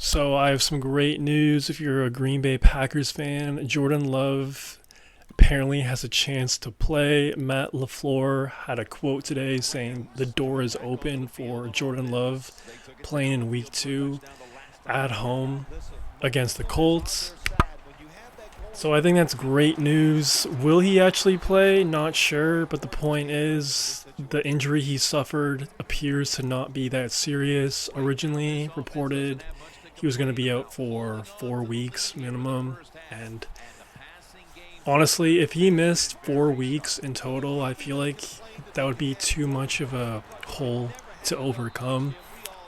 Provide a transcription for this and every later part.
So I have some great news if you're a Green Bay Packers fan. Jordan Love apparently has a chance to play. Matt LaFleur had a quote today saying the door is open for Jordan Love playing in week 2 at home against the Colts. So I think that's great news. Will he actually play? Not sure, but the point is the injury he suffered appears to not be that serious. Originally reported he was going to be out for 4 weeks minimum, and honestly, if he missed 4 weeks in total, I feel like that would be too much of a hole to overcome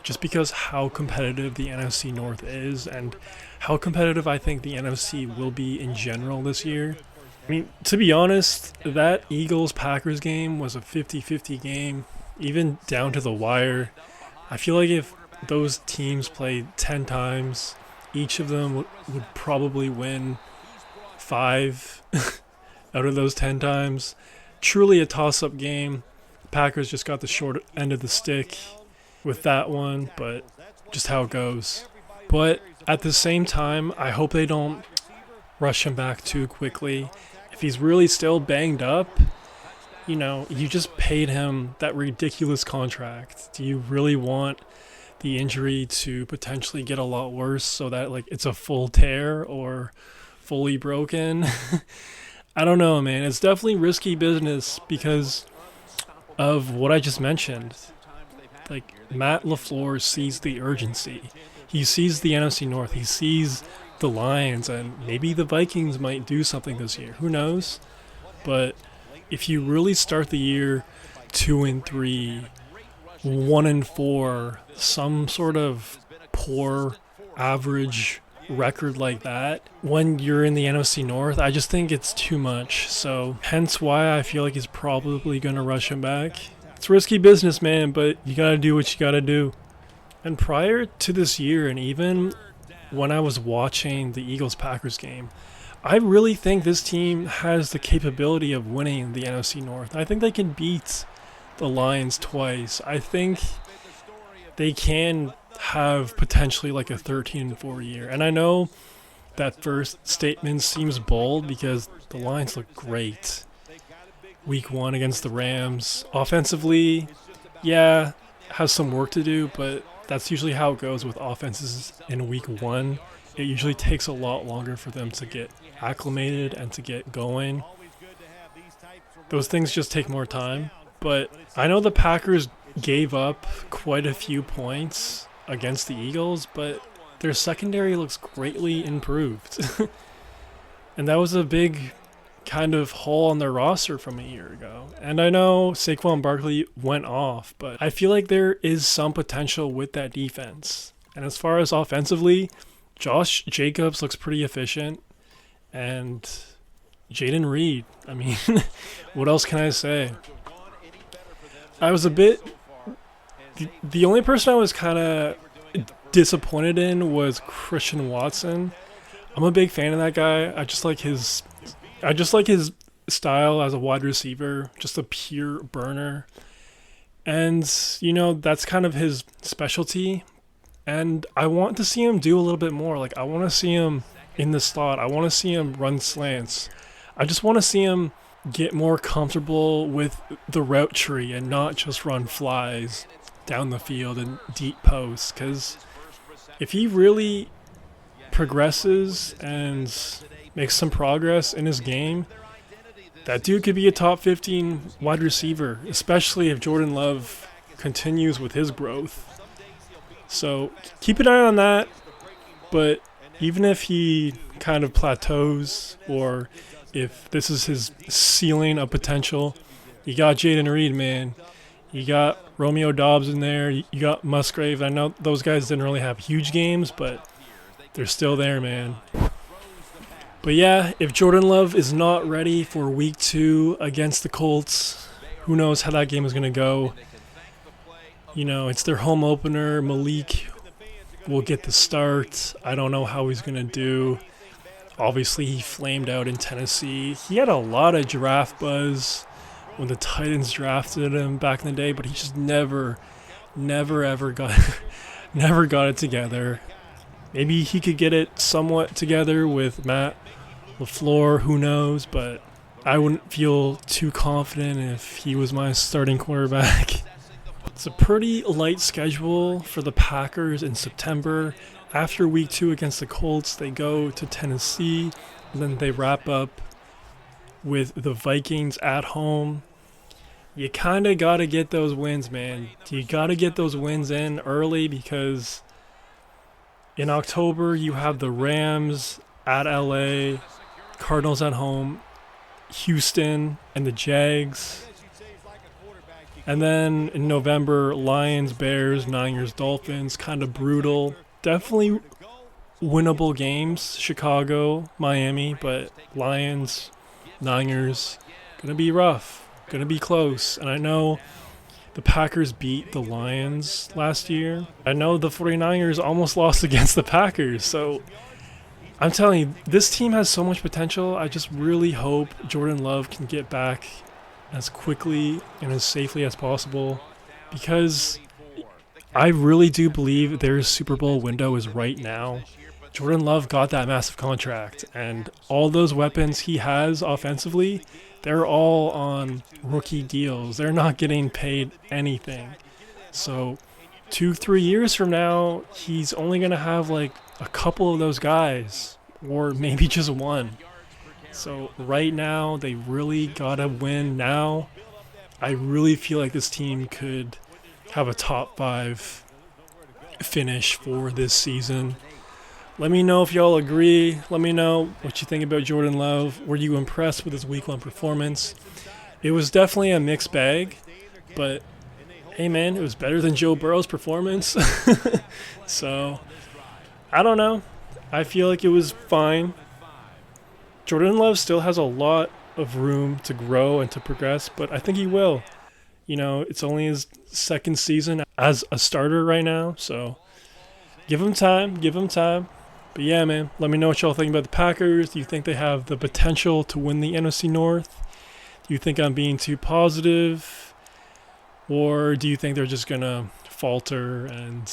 just because how competitive the NFC North is and how competitive I think the NFC will be in general this year. I mean, to be honest, that Eagles-Packers game was a 50-50 game, even down to the wire. I feel like if those teams played 10 times, each of them would probably win 5 out of those 10 times. Truly a toss-up game. Packers just got the short end of the stick with that one, but just how it goes. But at the same time, I hope they don't rush him back too quickly. If he's really still banged up, you just paid him that ridiculous contract. Do you really want the injury to potentially get a lot worse so that it's a full tear or fully broken? I don't know, man. It's definitely risky business because of what I just mentioned. Matt LaFleur sees the urgency. He sees the NFC North. He sees the Lions, and maybe the Vikings might do something this year. Who knows? But if you really start the year 2-3, 1-4, some sort of poor average record like that, when you're in the NFC North, I just think it's too much. So hence why I feel like he's probably going to rush him back. It's risky business, man, but you got to do what you got to do. And prior to this year, and even when I was watching the Eagles-Packers game, I really think this team has the capability of winning the NFC North. I think they can beat the Lions twice. I think they can have potentially like a 13-4 year. And I know that first statement seems bold because the Lions look great. Week 1 against the Rams. Offensively, yeah, has some work to do, but that's usually how it goes with offenses in week 1. It usually takes a lot longer for them to get acclimated and to get going. Those things just take more time. But I know the Packers gave up quite a few points against the Eagles, but their secondary looks greatly improved. And that was a big kind of hole on their roster from a year ago. And I know Saquon Barkley went off, but I feel like there is some potential with that defense. And as far as offensively, Josh Jacobs looks pretty efficient. And Jaden Reed, I mean, what else can I say? I was a bit... The only person I was kind of disappointed in was Christian Watson. I'm a big fan of that guy. I just like his style as a wide receiver, just a pure burner. And, that's kind of his specialty. And I want to see him do a little bit more. I want to see him in the slot. I want to see him run slants. I just want to see him get more comfortable with the route tree and not just run flies down the field and deep posts. Because if he really progresses and makes some progress in his game, that dude could be a top 15 wide receiver, especially if Jordan Love continues with his growth. So keep an eye on that, but even if he kind of plateaus or if this is his ceiling of potential, you got Jaden Reed, man. You got Romeo Doubs in there. You got Musgrave. I know those guys didn't really have huge games, but they're still there, man. But yeah, if Jordan Love is not ready for week 2 against the Colts, who knows how that game is going to go. It's their home opener. Malik will get the start. I don't know how he's going to do. Obviously, he flamed out in Tennessee. He had a lot of draft buzz when the Titans drafted him back in the day, but he just never ever got it together. Maybe he could get it somewhat together with Matt LaFleur, who knows, but I wouldn't feel too confident if he was my starting quarterback. It's a pretty light schedule for the Packers in September. After week 2 against the Colts, they go to Tennessee, and then they wrap up with the Vikings at home. You kind of got to get those wins, man. You got to get those wins in early because in October you have the Rams at LA, Cardinals at home, Houston, and the Jags. And then in November, Lions, Bears, Niners, Dolphins, kind of brutal. Definitely winnable games, Chicago, Miami, but Lions, Niners, gonna be rough, gonna be close. And I know the Packers beat the Lions last year. I know the 49ers almost lost against the Packers. So I'm telling you, this team has so much potential. I just really hope Jordan Love can get back as quickly and as safely as possible, because I really do believe their Super Bowl window is right now. Jordan Love got that massive contract, and all those weapons he has offensively, they're all on rookie deals. They're not getting paid anything. So 2-3 years from now, he's only going to have like a couple of those guys, or maybe just one. So right now, they really got to win now. I really feel like this team could have a top 5 finish for this season. Let me know if y'all agree. Let me know what you think about Jordan Love. Were you impressed with his week 1 performance? It was definitely a mixed bag, but hey man, it was better than Joe Burrow's performance. So, I don't know. I feel like it was fine. Jordan Love still has a lot of room to grow and to progress, but I think he will. You know, it's only his 2nd season as a starter right now, so give him time, give him time. But yeah, man, let me know what y'all think about the Packers. Do you think they have the potential to win the NFC North? Do you think I'm being too positive? Or do you think they're just going to falter and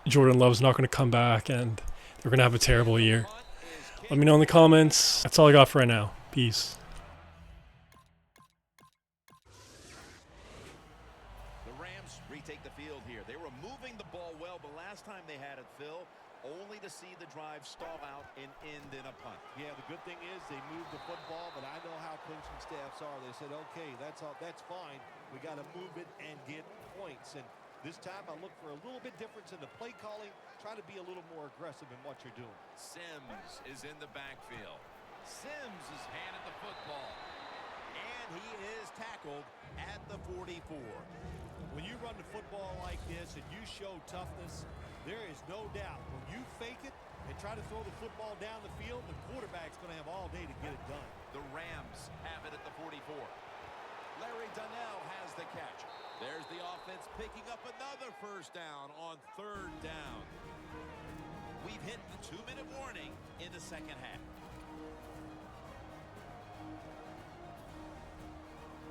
Jordan Love's not going to come back and they're going to have a terrible year? Let me know in the comments. That's all I got for right now. Peace. The Rams retake the field here. They were moving the ball well, but last time they had it, Phil, only to see the drive stall out and end in a punt. Yeah, the good thing is they moved the football, but I know how coaching staffs are. They said, okay, that's fine. We got to move it and get points. And this time I look for a little bit difference in the play calling. Try to be a little more aggressive in what you're doing. Sims is in the backfield. Sims is handed the football. And he is tackled at the 44. When you run the football like this and you show toughness, there is no doubt when you fake it and try to throw the football down the field, the quarterback's going to have all day to get it done. The Rams have it at the 44. Larry Donnell has the catch. There's the offense picking up another first down on 3rd down. We've hit the 2-minute warning in the 2nd half.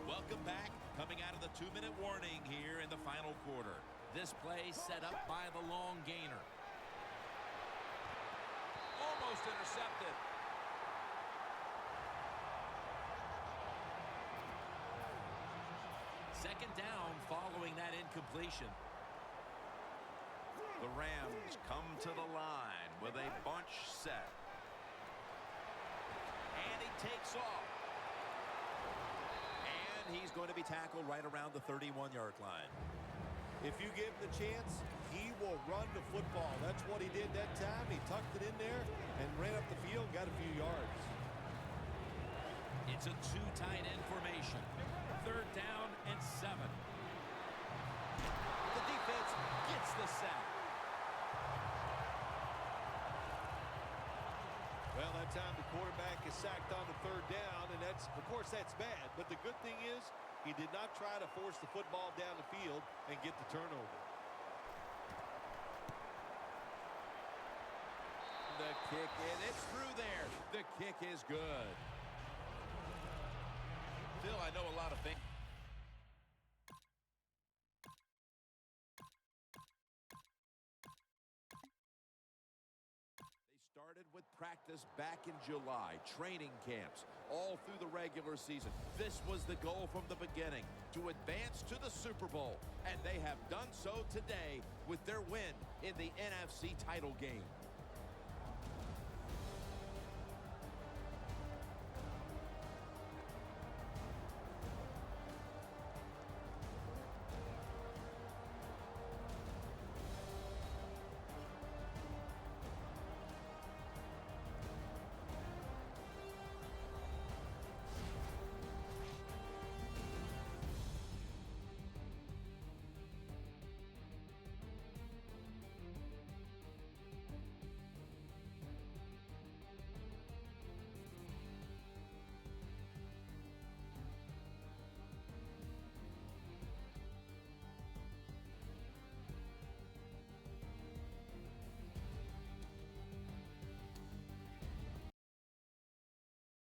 Welcome back. Coming out of the 2-minute warning here in the final quarter. This play set up by the long gainer. Almost intercepted. Second down following that incompletion. The Rams come to the line with a bunch set. And he takes off. And he's going to be tackled right around the 31-yard line. If you give him the chance, he will run the football. That's what he did that time. He tucked it in there and ran up the field and got a few yards. It's a 2 tight end formation. 3rd down and 7. The defense gets the sack. Well, that time the quarterback is sacked on the 3rd down, and that's, of course, that's bad. But the good thing is he did not try to force the football down the field and get the turnover. The kick in. It's through there. The kick is good. Phil, I know a lot of things. with practice back in July, training camps, all through the regular season. This was the goal from the beginning, to advance to the Super Bowl. And they have done so today with their win in the NFC title game.